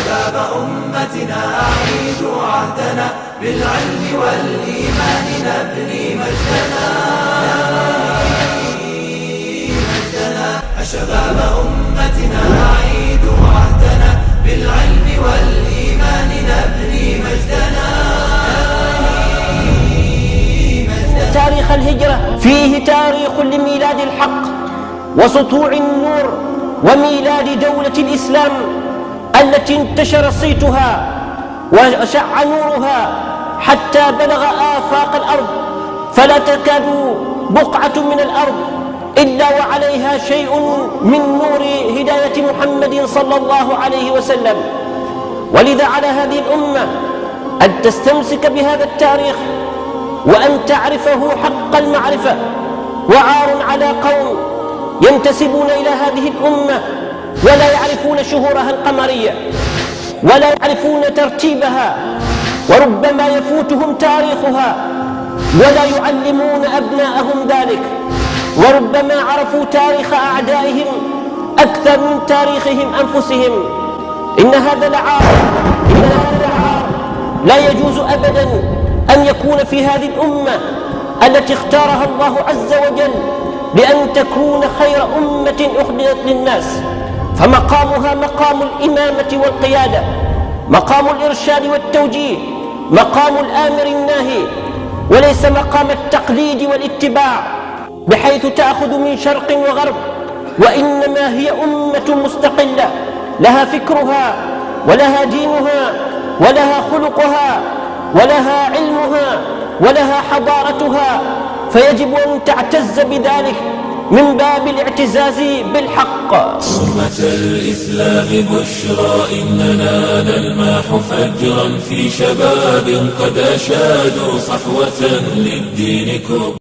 شباب أمتنا أعيدوا عهدنا بالعلم والإيمان نبني مجدنا. شباب أمتنا أعيدوا عهدنا بالعلم والإيمان نبني مجدنا. تاريخ الهجرة فيه تاريخ لميلاد الحق وسطوع النور وميلاد دولة الإسلام التي انتشر صيتها وشع نورها حتى بلغ آفاق الأرض، فلا تكاد بقعة من الأرض إلا وعليها شيء من نور هداية محمد صلى الله عليه وسلم. ولذا على هذه الأمة أن تستمسك بهذا التاريخ وأن تعرفه حق المعرفة. وعار على قوم ينتسبون إلى هذه الأمة ولا يعرفون شهورها القمرية ولا يعرفون ترتيبها، وربما يفوتهم تاريخها ولا يعلمون أبناءهم ذلك، وربما عرفوا تاريخ أعدائهم أكثر من تاريخهم أنفسهم. إن هذا العار لا يجوز أبدا أن يكون في هذه الأمة التي اختارها الله عز وجل لأن تكون خير أمة أخرجت للناس، فمقامها مقام الإمامة والقيادة، مقام الإرشاد والتوجيه، مقام الآمر الناهي، وليس مقام التقليد والاتباع بحيث تأخذ من شرق وغرب، وإنما هي أمة مستقلة لها فكرها ولها دينها ولها خلقها ولها علمها ولها حضارتها، فيجب أن تعتز بذلك من باب الاعتزاز بالحق. أمة الإسلام بشرى إننا نلمح فجرا في شباب قد أشادوا صحوة للدين كبرى.